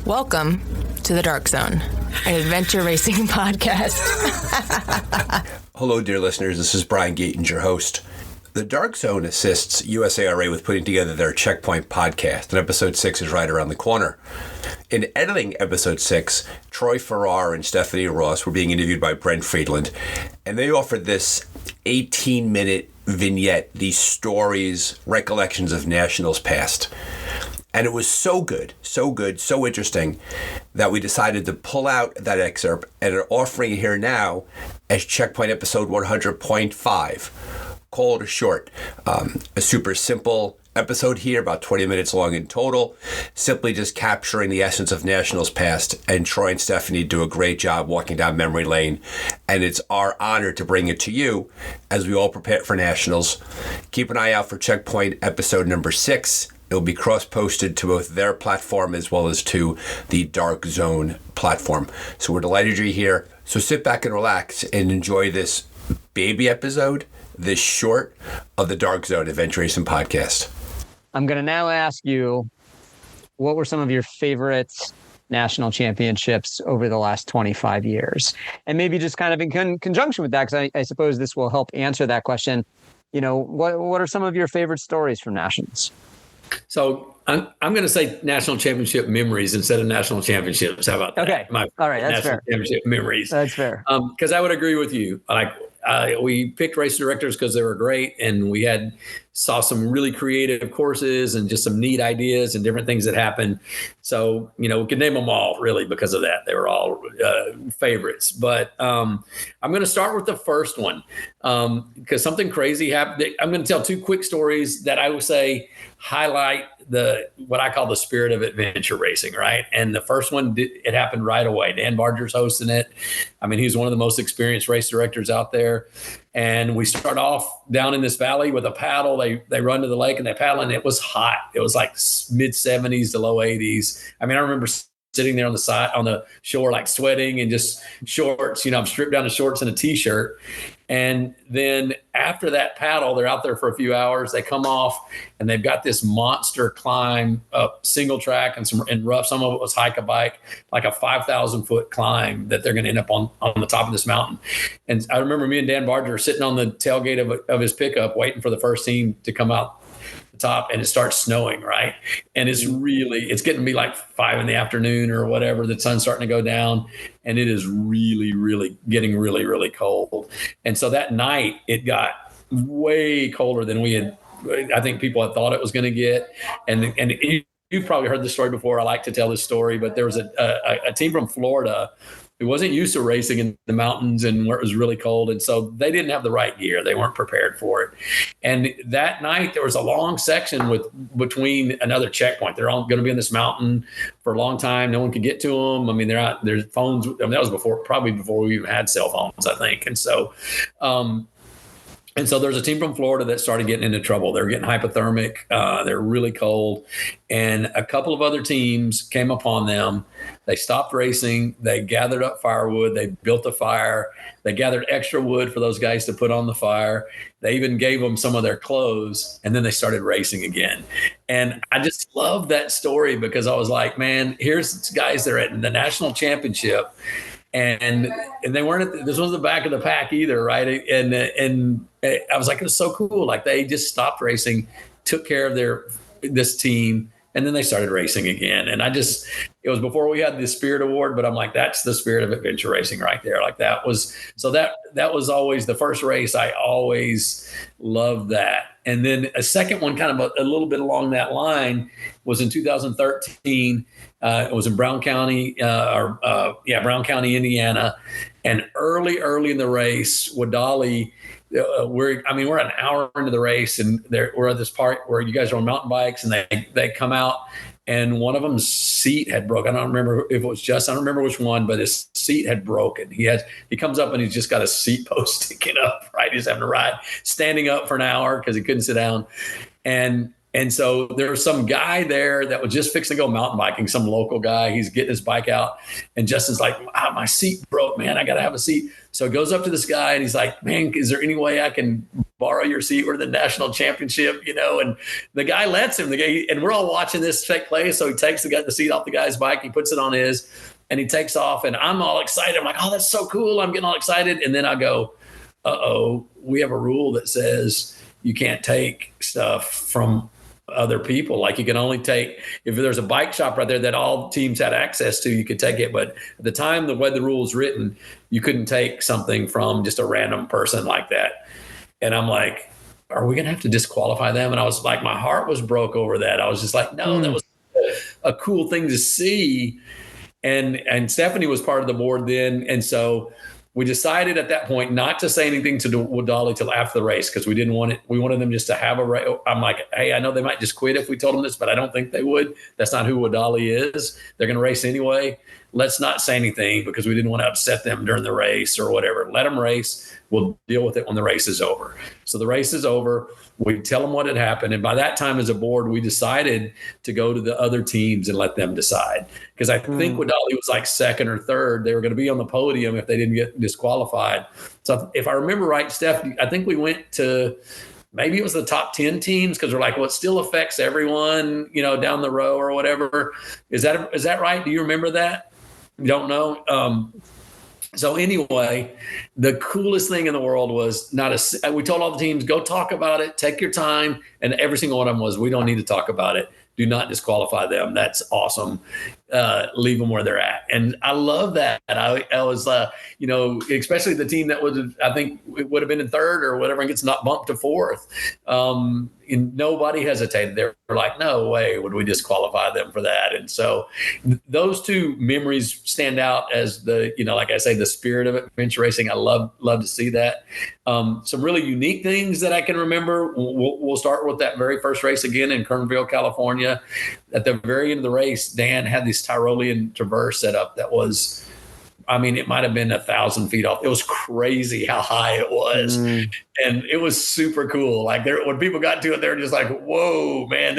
Welcome to the Dark Zone, an adventure racing podcast. Hello, dear listeners. This is Brian Gaten, your host. The Dark Zone assists USARA with putting together their Checkpoint podcast, and episode 6 is right around the corner. In editing episode 6, Troy Farrar and Stephanie Ross were being interviewed by Brent Freedland, and they offered this 18-minute vignette, these stories, recollections of Nationals past. And it was so good, so interesting that we decided to pull out that excerpt and are offering it here now as Checkpoint episode 100.5. Called short. A super simple episode here, about 20 minutes long in total, simply just capturing the essence of Nationals past, and Troy and Stephanie do a great job walking down memory lane, and it's our honor to bring it to you as we all prepare for Nationals. Keep an eye out for Checkpoint episode number 6. It will be cross-posted to both their platform as well as to the Dark Zone platform. So we're delighted you're here. So sit back and relax and enjoy this baby episode, this short of the Dark Zone Adventure Racing Podcast. I'm going to now ask you, what were some of your favorite national championships over the last 25 years? And maybe just kind of in conjunction with that, because I suppose this will help answer that question. You know, what are some of your favorite stories from Nationals? So I'm going to say national championship memories instead of national championships. How about that? Okay. All right. That's fair. Championship memories. That's fair. Because I would agree with you. We picked race directors because they were great, and we saw some really creative courses and just some neat ideas and different things that happened. So, we could name them all really because of that. They were all favorites. But I'm going to start with the first one because something crazy happened. I'm going to tell two quick stories that I would say highlight what I call the spirit of adventure racing, right? And the first one, it happened right away. Dan Barger's hosting it. I mean, he's one of the most experienced race directors out there. And we start off down in this valley with a paddle. They run to the lake and they paddle, and it was hot. It was like mid 70s to low 80s. I mean, I remember sitting there on the shore, like sweating and just shorts. I'm stripped down to shorts and a t-shirt. And then after that paddle, they're out there for a few hours. They come off and they've got this monster climb up single track and rough. Some of it was hike a bike, like a 5,000 foot climb that they're going to end up on the top of this mountain. And I remember me and Dan Barger sitting on the tailgate of his pickup, waiting for the first team to come out the top, and it starts snowing, right? And it's getting to be like 5 p.m. or whatever. The sun's starting to go down, and it is really getting really cold. And so that night it got way colder than I think people had thought it was going to get. And you've probably heard this story before. I like to tell this story, but there was a team from Florida who wasn't used to racing in the mountains and where it was really cold. And so they didn't have the right gear. They weren't prepared for it. And that night there was a long section between another checkpoint. They're all going to be in this mountain for a long time. No one could get to them. I mean, there's phones. I mean, that was probably before we even had cell phones, I think. And so, there's a team from Florida that started getting into trouble. They're getting hypothermic. They're really cold. And a couple of other teams came upon them. They stopped racing. They gathered up firewood. They built a fire. They gathered extra wood for those guys to put on the fire. They even gave them some of their clothes. And then they started racing again. And I just love that story because I was like, man, here's guys that are at the national championship. And they weren't. This wasn't the back of the pack either, right? And I was like, it was so cool. Like they just stopped racing, took care of this team, and then they started racing again. And it was before we had the Spirit Award, but I'm like, that's the spirit of adventure racing right there. Like that was always the first race. I always loved that. And then a second one, kind of a little bit along that line, was in 2013. It was in Brown County, Brown County, Indiana. And early in the race, Wadali, we're an hour into the race, and we're at this part where you guys are on mountain bikes, and they come out, and one of them's seat had broken. I don't remember if it was I don't remember which one, but his seat had broken. He comes up and he's just got a seat post sticking up, right? He's having to ride standing up for an hour because he couldn't sit down. And And so there was some guy there that was just fixing to go mountain biking, some local guy. He's getting his bike out. And Justin's like, my seat broke, man. I got to have a seat. So he goes up to this guy and he's like, man, is there any way I can borrow your seat? We're the national championship, And the guy lets him. And we're all watching this take place. So he takes the seat off the guy's bike. He puts it on his and he takes off. And I'm all excited. I'm like, oh, that's so cool. I'm getting all excited. And then I go, we have a rule that says you can't take stuff from other people. Like you can only take, if there's a bike shop right there that all teams had access to, you could take it. But at the time the way the rule was written, you couldn't take something from just a random person like that. And I'm like, are we going to have to disqualify them? And I was like, my heart was broke over that. I was just like, no, that was a cool thing to see. And Stephanie was part of the board then. And so we decided at that point not to say anything to Wadali till after the race because we didn't want it. We wanted them just to have a race. I'm like, hey, I know they might just quit if we told them this, but I don't think they would. That's not who Wadali is. They're going to race anyway. Let's not say anything because we didn't want to upset them during the race or whatever. Let them race. We'll deal with it when the race is over. So the race is over. We tell them what had happened. And by that time as a board, we decided to go to the other teams and let them decide. Because I think Wadali was like second or third. They were going to be on the podium if they didn't get disqualified. So if I remember right, Steph, I think we went to maybe it was the top 10 teams because we're like, well, it still affects everyone, down the row or whatever. Is that right? Do you remember that? You don't know? So anyway, the coolest thing in the world was we told all the teams, go talk about it, take your time. And every single one of them was, we don't need to talk about it. Do not disqualify them. That's awesome. Leave them where they're at. And I love that. I was, especially the team that I think it would have been in third or whatever and gets not bumped to fourth. And nobody hesitated. They were like, no way would we disqualify them for that. And so those two memories stand out as like I say, the spirit of adventure racing. I love to see that. Some really unique things that I can remember. We'll start with that very first race again in Kernville, California. At the very end of the race, Dan had this Tyrolean traverse set up that was, it might have been 1,000 feet off. It was crazy how high it was. And it was super cool. Like when people got to it, they were just like, whoa, man.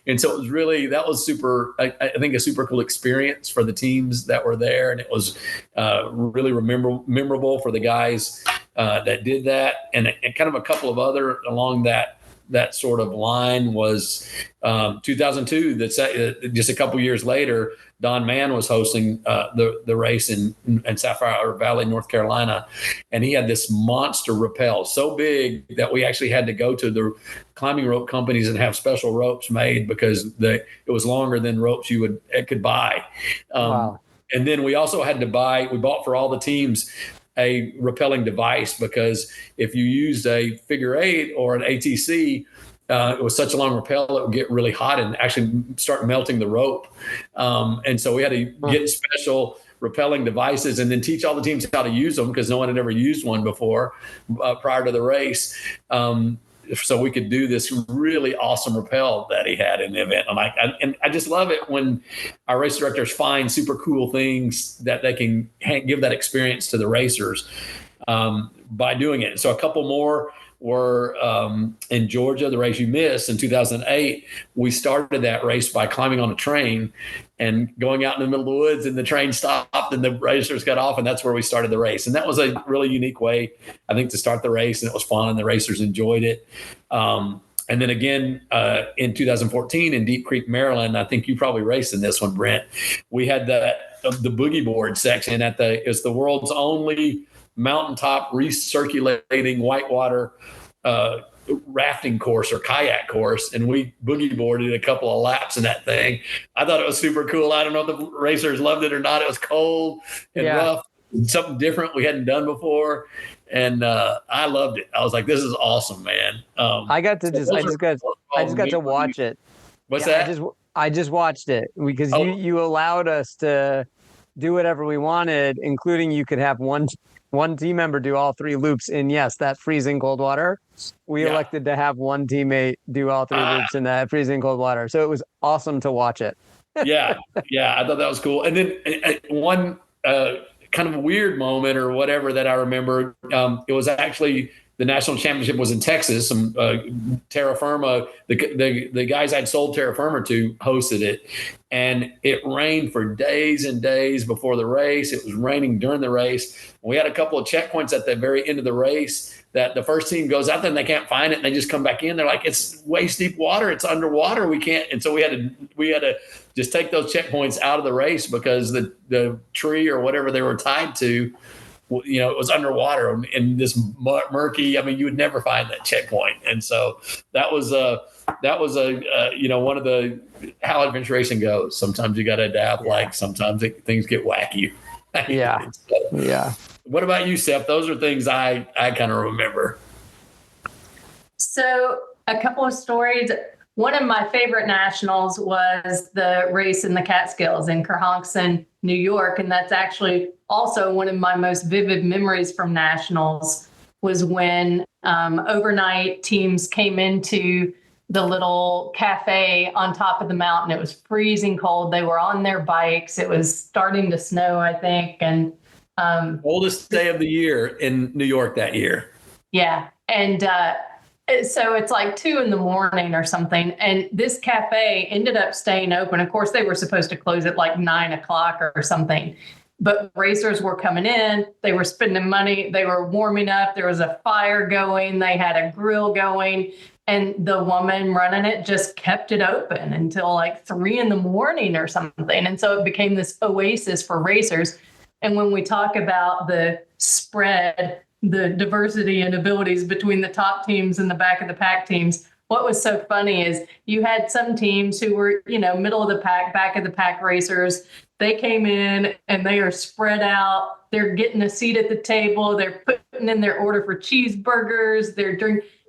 And so it was really, that was super, I think a super cool experience for the teams that were there. And it was really memorable for the guys that did that. And kind of a couple of other along that sort of line was 2002. That's just a couple years later. Don Mann was hosting the race in Sapphire Valley, North Carolina, and he had this monster rappel so big that we actually had to go to the climbing rope companies and have special ropes made because it was longer than ropes you could buy. Wow. And then we also had to we bought for all the teams a rappelling device because if you used a figure eight or an ATC, it was such a long rappel, it would get really hot and actually start melting the rope. And so we had to get special rappelling devices and then teach all the teams how to use them because no one had ever used one before prior to the race. So we could do this really awesome rappel that he had in the event. And I just love it when our race directors find super cool things that they can give that experience to the racers by doing it. So a couple more were in Georgia, the race you missed in 2008. We started that race by climbing on a train and going out in the middle of the woods, and the train stopped and the racers got off, and that's where we started the race. And that was a really unique way, I think, to start the race, and it was fun, and the racers enjoyed it. And then again, in 2014 in Deep Creek, Maryland, I think you probably raced in this one, Brent. We had the boogie board section it's the world's only mountaintop recirculating whitewater rafting course or kayak course, and we boogie boarded a couple of laps in that thing. I thought it was super cool. I don't know if the racers loved it or not. It was cold and rough, something different we hadn't done before, and I loved it. I was like, "This is awesome, man!" I just got to watch it. What's that? I just watched it because you allowed us to do whatever we wanted, including you could have one team member do all three loops in, that freezing cold water. We elected to have one teammate do all three loops in that freezing cold water. So it was awesome to watch it. Yeah. I thought that was cool. And then one kind of weird moment or whatever that I remember, it was actually the national championship was in Texas. Some Terra Firma, the guys I'd sold Terra Firma to hosted it, and it rained for days and days before the race. It was raining during the race. We had a couple of checkpoints at the very end of the race that the first team goes out there and they can't find it, and they just come back in. They're like, it's waist deep water. It's underwater. We can't. And so we had to just take those checkpoints out of the race because the tree or whatever they were tied to, it was underwater in this murky. I mean, you would never find that checkpoint. And so that was one of the how adventure racing goes. Sometimes you got to adapt. Yeah. Like sometimes things get wacky. Yeah. Yeah. What about you, Steph? Those are things I kind of remember. So a couple of stories. One of my favorite nationals was the race in the Catskills in Kerhonkson, New York. And that's actually also one of my most vivid memories from nationals was when overnight teams came into the little cafe on top of the mountain. It was freezing cold. They were on their bikes. It was starting to snow, I think. And oldest day of the year in New York that year. Yeah. And so it's like 2 a.m. or something. And this cafe ended up staying open. Of course, they were supposed to close at like 9 o'clock or something. But racers were coming in. They were spending money. They were warming up. There was a fire going. They had a grill going. And the woman running it just kept it open until like 3 a.m. or something. And so it became this oasis for racers. And when we talk about the spread, the diversity and abilities between the top teams and the back of the pack teams, what was so funny is you had some teams who were, middle of the pack, back of the pack racers. They came in and they are spread out. They're getting a seat at the table. They're putting in their order for cheeseburgers. They're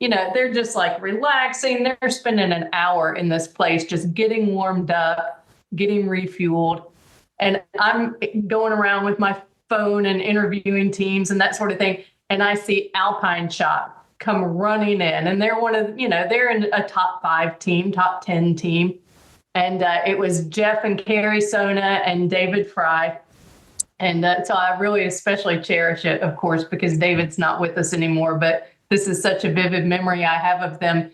they're just like relaxing. They're spending an hour in this place, just getting warmed up, getting refueled. And I'm going around with my phone and interviewing teams and that sort of thing. And I see Alpine Shop come running in, and they're they're in a top 5 team, top 10 team. And it was Jeff and Carrie Sona and David Fry. And so I really especially cherish it, of course, because David's not with us anymore. But this is such a vivid memory I have of them.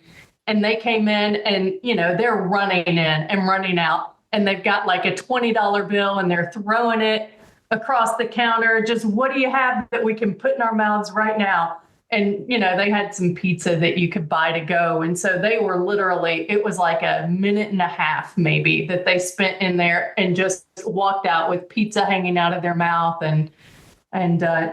And they came in and, they're running in and running out. And they've got like a $20 bill and they're throwing it across the counter. Just, what do you have that we can put in our mouths right now? And, they had some pizza that you could buy to go. And so they were literally, it was like a minute and a half maybe that they spent in there and just walked out with pizza hanging out of their mouth and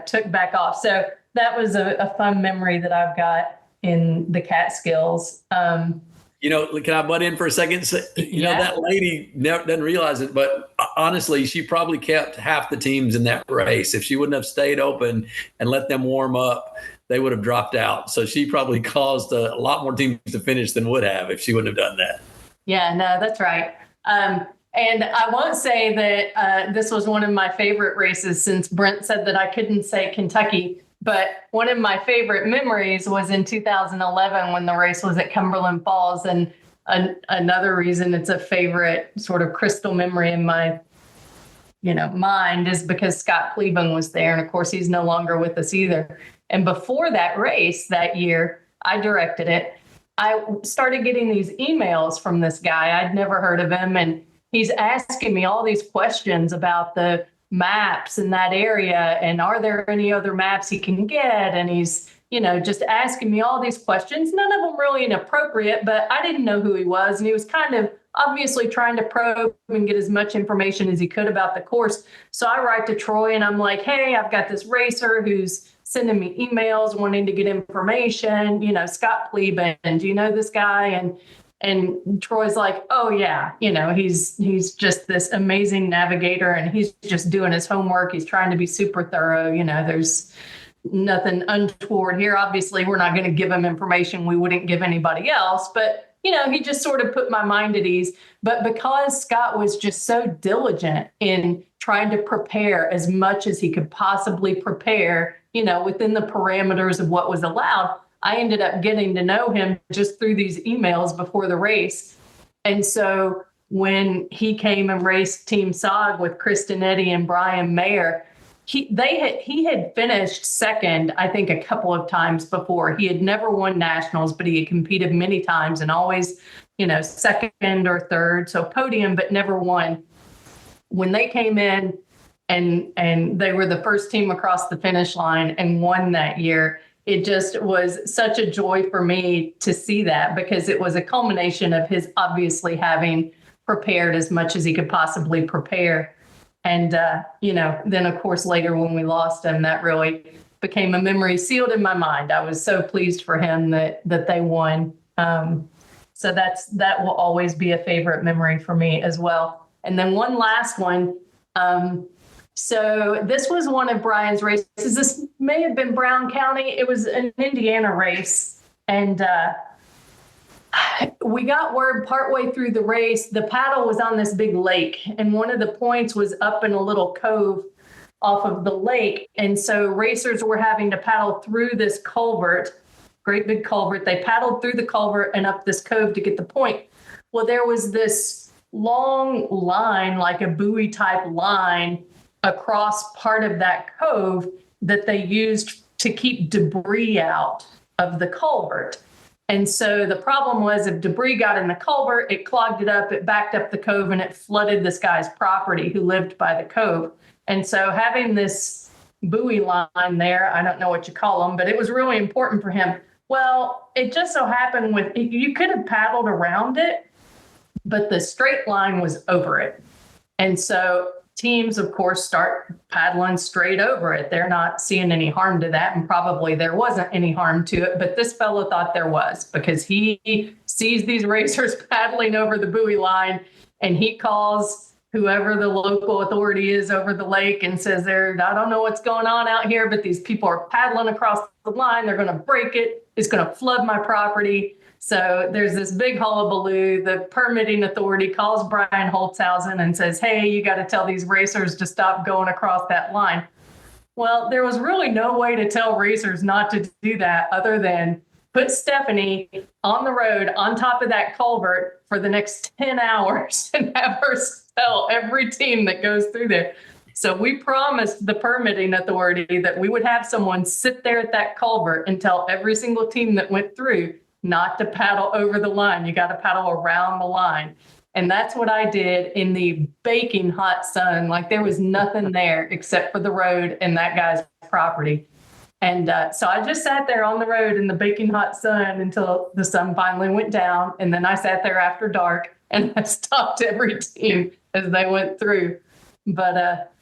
took back off. So that was a fun memory that I've got in the Catskills. Can I butt in for a second? So, that lady doesn't realize it, but honestly, she probably kept half the teams in that race. If she wouldn't have stayed open and let them warm up, they would have dropped out. So she probably caused a lot more teams to finish than would have if she wouldn't have done that. Yeah, no, that's right. And I won't say that this was one of my favorite races, since Brent said that I couldn't say Kentucky. But one of my favorite memories was in 2011 when the race was at Cumberland Falls. And another reason it's a favorite sort of crystal memory in my, mind is because Scott Cleveland was there. And of course, he's no longer with us either. And before that race that year, I directed it. I started getting these emails from this guy. I'd never heard of him. And he's asking me all these questions about the maps in that area, and are there any other maps he can get? And he's, just asking me all these questions, none of them really inappropriate, but I didn't know who he was. And he was kind of obviously trying to probe and get as much information as he could about the course. So I write to Troy and I'm like, hey, I've got this racer who's sending me emails wanting to get information, Scott Cleveland, do you know this guy? And Troy's like, oh yeah, he's just this amazing navigator and he's just doing his homework. He's trying to be super thorough. There's nothing untoward here. Obviously, we're not going to give him information we wouldn't give anybody else, but he just sort of put my mind at ease. But because Scott was just so diligent in trying to prepare as much as he could possibly prepare, within the parameters of what was allowed, I ended up getting to know him just through these emails before the race. And so when he came and raced Team SOG with Kristen Eddy and Brian Mayer, he had finished second, I think, a couple of times before. He had never won nationals, but he had competed many times and always, second or third, so podium, but never won. When they came in and they were the first team across the finish line and won that year, it just was such a joy for me to see that, because it was a culmination of his obviously having prepared as much as he could possibly prepare. And, then of course, later when we lost him, that really became a memory sealed in my mind. I was so pleased for him that they won. So that will always be a favorite memory for me as well. And then one last one. So this was one of Brian's races. This may have been Brown County. It was an Indiana race. And we got word partway through the race, the paddle was on this big lake, and one of the points was up in a little cove off of the lake. And so racers were having to paddle through this culvert, great big culvert. They paddled through the culvert and up this cove to get the point. Well, there was this long line, like a buoy type line, across part of that cove that they used to keep debris out of the culvert. And so the problem was, if debris got in the culvert, it clogged it up, it backed up the cove, and it flooded this guy's property who lived by the cove. And so having this buoy line there, I don't know what you call them, but it was really important for him. Well, it just so happened you could have paddled around it, but the straight line was over it. And so teams, of course, start paddling straight over it. They're not seeing any harm to that, and probably there wasn't any harm to it, but this fellow thought there was, because he sees these racers paddling over the buoy line, and he calls whoever the local authority is over the lake and says, I don't know what's going on out here, but these people are paddling across the line. They're going to break it. It's going to flood my property. So there's this big hullabaloo. The permitting authority calls Brian Holtzhausen and says, hey, you got to tell these racers to stop going across that line. Well, there was really no way to tell racers not to do that other than put Stephanie on the road on top of that culvert for the next 10 hours and have her tell every team that goes through there. So we promised the permitting authority that we would have someone sit there at that culvert and tell every single team that went through not to paddle over the line. You got to paddle around the line. And that's what I did in the baking hot sun. Like, there was nothing there except for the road and that guy's property. And so I just sat there on the road in the baking hot sun until the sun finally went down. And then I sat there after dark and I stopped every team as they went through. But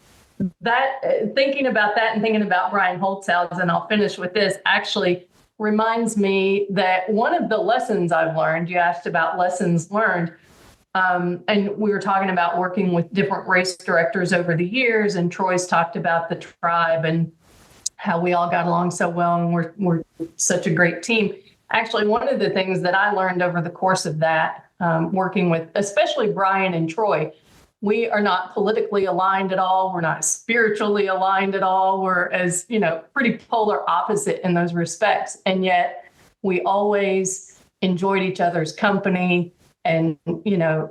thinking about that and thinking about Brian Holtzhausen, I'll finish with this, actually reminds me that one of the lessons I've learned, you asked about lessons learned, and we were talking about working with different race directors over the years, and Troy's talked about the tribe and how we all got along so well, and we're such a great team. Actually, one of the things that I learned over the course of that, working with especially Brian and Troy, we are not politically aligned at all. We're not spiritually aligned at all. We're as, pretty polar opposite in those respects. And yet we always enjoyed each other's company and,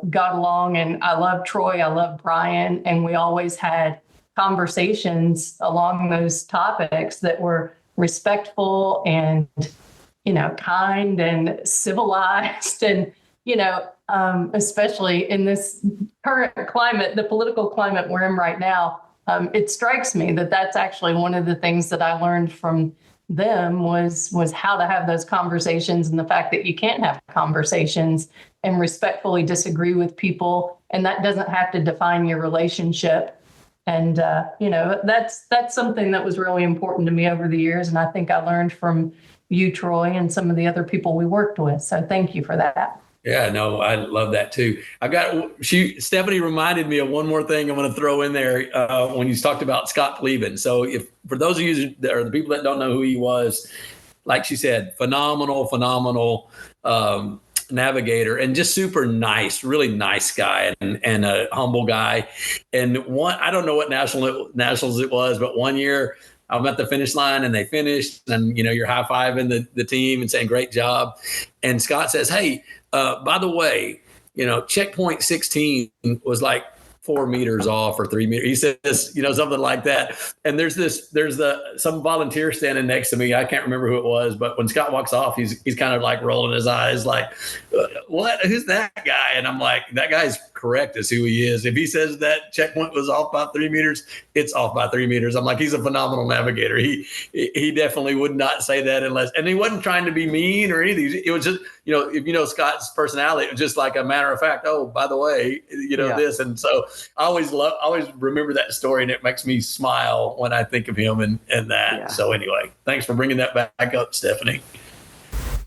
got along. And I love Troy. I love Brian. And we always had conversations along those topics that were respectful and, kind and civilized and, especially in this current climate, the political climate we're in right now, it strikes me that that's actually one of the things that I learned from them was how to have those conversations, and the fact that you can't have conversations and respectfully disagree with people, and that doesn't have to define your relationship. And, that's something that was really important to me over the years. And I think I learned from you, Troy, and some of the other people we worked with. So thank you for that. Yeah, no, I love that too. Stephanie reminded me of one more thing I'm going to throw in there when you talked about Scott Pleben. So for those of you or the people that don't know who he was, like she said, phenomenal navigator, and just super nice, really nice guy, and a humble guy. And I don't know what nationals it was, but one year I'm at the finish line and they finished, and you're high-fiving the team and saying great job. And Scott says, hey, by the way, checkpoint 16 was like 4 meters off or 3 meters. He says, something like that. And there's some volunteer standing next to me. I can't remember who it was, but when Scott walks off, he's kind of like rolling his eyes like, what? Who's that guy? And I'm like, that guy's correct as who he is. If he says that checkpoint was off by 3 meters, it's off by 3 meters. I'm like, he's a phenomenal navigator. He definitely would not say that and he wasn't trying to be mean or anything. It was just, if you know Scott's personality, it was just like a matter of fact. Oh, by the way, this. And so I always remember that story, and it makes me smile when I think of him and that. Yeah. So anyway, thanks for bringing that back up, Stephanie.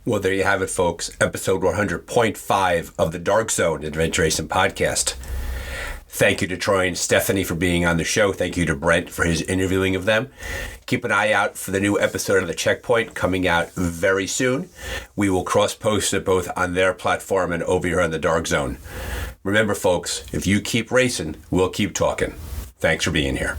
Well, there you have it, folks. Episode 100.5 of the Dark Zone Adventure Racing Podcast. Thank you to Troy and Stephanie for being on the show. Thank you to Brent for his interviewing of them. Keep an eye out for the new episode of The Checkpoint coming out very soon. We will cross-post it both on their platform and over here on the Dark Zone. Remember, folks, if you keep racing, we'll keep talking. Thanks for being here.